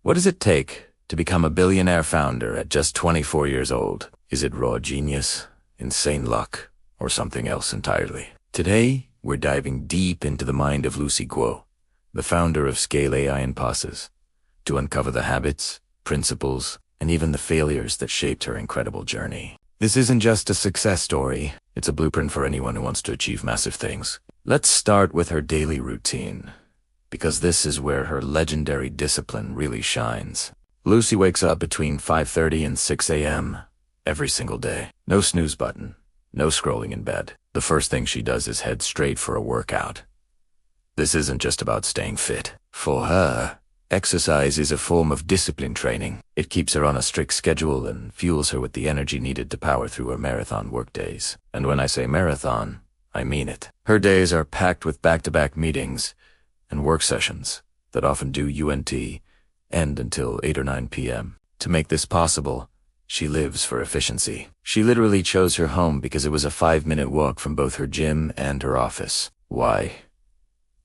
What does it take to become a billionaire founder at just 24 years old? Is it raw genius, insane luck, or something else entirely? Today, we're diving deep into the mind of Lucy Guo, the founder of Scale AI and Passes, to uncover the habits, principles, and even the failures that shaped her incredible journey. This isn't just a success story, it's a blueprint for anyone who wants to achieve massive things. Let's start with her daily routine, because this is where her legendary discipline really shines. Lucy wakes up between 5:30 and 6 a.m. every single day. No snooze button, no scrolling in bed. The first thing she does is head straight for a workout. This isn't just about staying fit. For her, exercise is a form of discipline training. It keeps her on a strict schedule and fuels her with the energy needed to power through her marathon workdays. And when I say marathon, I mean it. Her days are packed with back-to-back meetings and work sessions that often do end until 8 or 9 p.m. To make this possible, she lives for efficiency. She literally chose her home because it was a 5-minute walk from both her gym and her office. Why?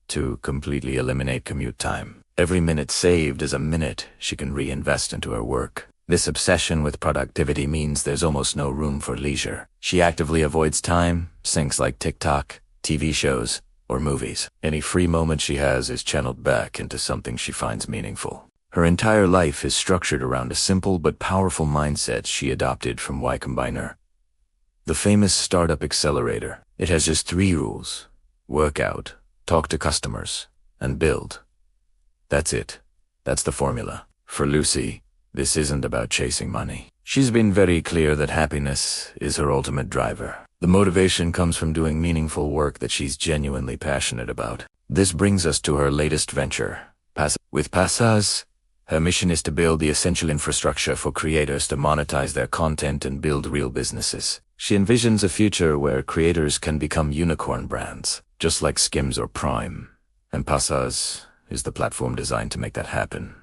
To completely eliminate commute time. Every minute saved is a minute she can reinvest into her work. This obsession with productivity means there's almost no room for leisure. She actively avoids time, sinks like TikTok, TV shows, or movies. Any free moment she has is channeled back into something she finds meaningful. Her entire life is structured around a simple but powerful mindset she adopted from Y Combiner, the famous startup accelerator. It has just 3 rules: work out, talk to customers, and build. That's it. That's the formula. For Lucy, this isn't about chasing money. She's been very clear that happiness is her ultimate driver. The motivation comes from doing meaningful work that she's genuinely passionate about. This brings us to her latest venture, With Passes, her mission is to build the essential infrastructure for creators to monetize their content and build real businesses. She envisions a future where creators can become unicorn brands, just like Skims or Prime. And Passes is the platform designed to make that happen.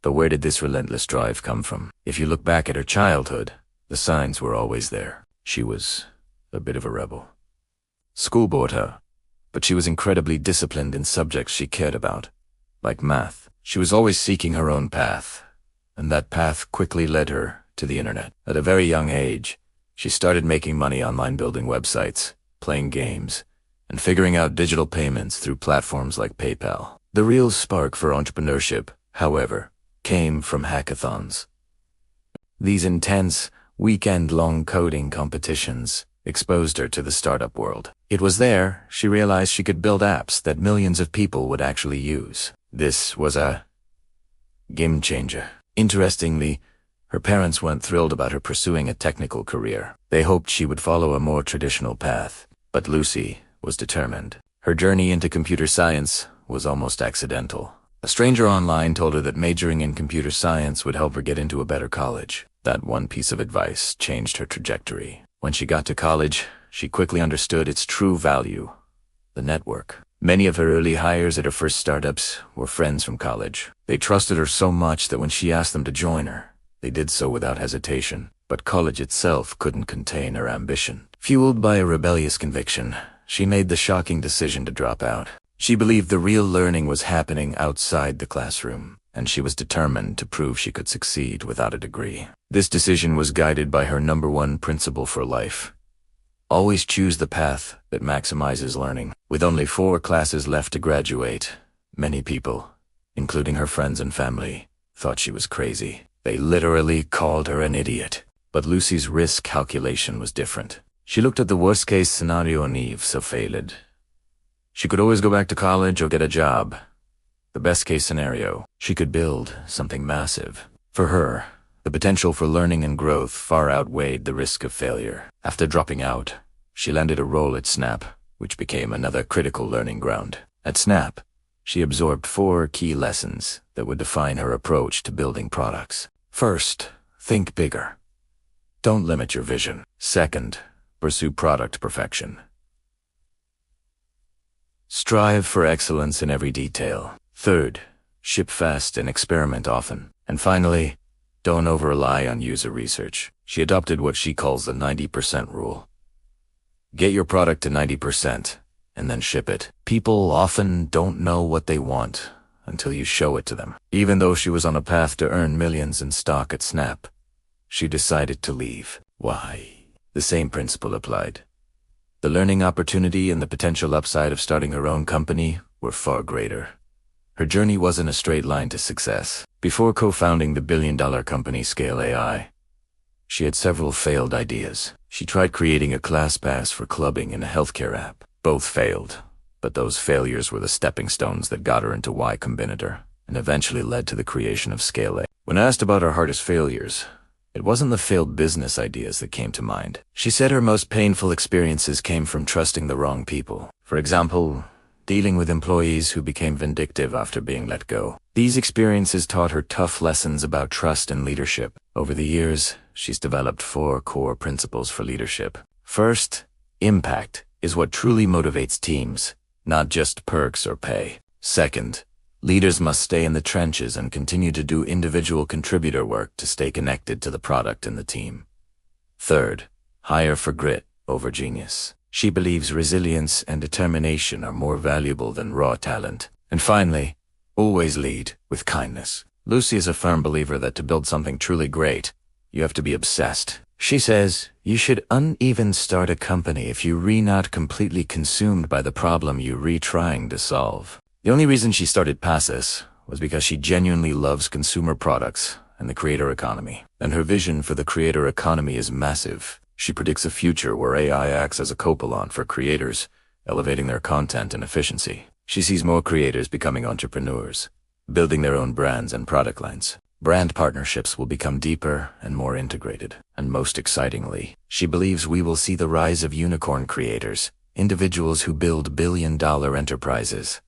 But where did this relentless drive come from? If you look back at her childhood, the signs were always there. She was a bit of a rebel. School bored her, but she was incredibly disciplined in subjects she cared about, like math. She was always seeking her own path, and that path quickly led her to the internet. At a very young age, she started making money online, building websites, playing games, and figuring out digital payments through platforms like PayPal. The real spark for entrepreneurship, however, came from hackathons. These intense, weekend-long coding competitions exposed her to the startup world. It was there she realized she could build apps that millions of people would actually use. This was a game changer. Interestingly, her parents weren't thrilled about her pursuing a technical career. They hoped she would follow a more traditional path, but Lucy was determined. Her journey into computer science was almost accidental. A stranger online told her that majoring in computer science would help her get into a better college. That one piece of advice changed her trajectory. When she got to college, she quickly understood its true value: the network. Many of her early hires at her first startups were friends from college. They trusted her so much that when she asked them to join her, they did so without hesitation. But college itself couldn't contain her ambition. Fueled by a rebellious conviction, she made the shocking decision to drop out. She believed the real learning was happening outside the classroom, and she was determined to prove she could succeed without a degree. This decision was guided by her #1 principle for life: always choose the path that maximizes learning. With only 4 classes left to graduate, many people, including her friends and family, thought she was crazy. They literally called her an idiot. But Lucy's risk calculation was different. She looked at the worst-case scenario and if so failed. She could always go back to college or get a job. The best-case scenario, she could build something massive. For her, the potential for learning and growth far outweighed the risk of failure. After dropping out, she landed a role at Snap, which became another critical learning ground. At Snap, she absorbed 4 key lessons that would define her approach to building products. First, think bigger. Don't limit your vision. Second, pursue product perfection. Strive for excellence in every detail. Third, ship fast and experiment often. And finally, don't over-rely on user research. She adopted what she calls the 90% rule. Get your product to 90%, and then ship it. People often don't know what they want until you show it to them. Even though she was on a path to earn millions in stock at Snap, she decided to leave. Why? The same principle applied. The learning opportunity and the potential upside of starting her own company were far greater. Her journey wasn't a straight line to success. Before co-founding the billion-dollar company Scale AI, she had several failed ideas. She tried creating a class pass for clubbing and a healthcare app. Both failed, but those failures were the stepping stones that got her into Y Combinator and eventually led to the creation of Scale AI. When asked about her hardest failures, it wasn't the failed business ideas that came to mind. She said her most painful experiences came from trusting the wrong people. For example, dealing with employees who became vindictive after being let go. These experiences taught her tough lessons about trust and leadership. Over the years, she's developed 4 core principles for leadership. First, impact is what truly motivates teams, not just perks or pay. Second, leaders must stay in the trenches and continue to do individual contributor work to stay connected to the product and the team. Third, hire for grit over genius. She believes resilience and determination are more valuable than raw talent. And finally, always lead with kindness. Lucy is a firm believer that to build something truly great, you have to be obsessed. She says, you should uneven start a company if you're not completely consumed by the problem you're trying to solve. The only reason she started Passus was because she genuinely loves consumer products and the creator economy. And her vision for the creator economy is massive. She predicts a future where AI acts as a copilot for creators, elevating their content and efficiency. She sees more creators becoming entrepreneurs, building their own brands and product lines. Brand partnerships will become deeper and more integrated. And most excitingly, she believes we will see the rise of unicorn creators, individuals who build billion-dollar enterprises.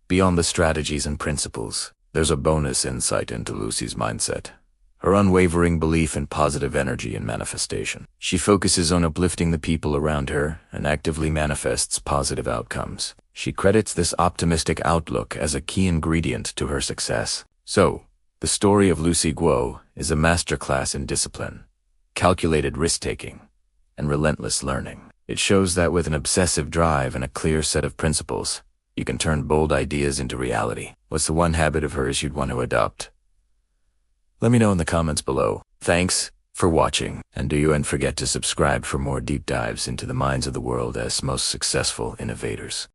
Beyond the strategies and principles, there's a bonus insight into Lucy's mindset. Her unwavering belief in positive energy and manifestation. She focuses on uplifting the people around her and actively manifests positive outcomes. She credits this optimistic outlook as a key ingredient to her success. So, the story of Lucy Guo is a masterclass in discipline, calculated risk-taking, and relentless learning. It shows that with an obsessive drive and a clear set of principles, you can turn bold ideas into reality. What's the one habit of hers you'd want to adopt? Let me know in the comments below. Thanks for watching, and don't forget to subscribe for more deep dives into the minds of the world's most successful innovators.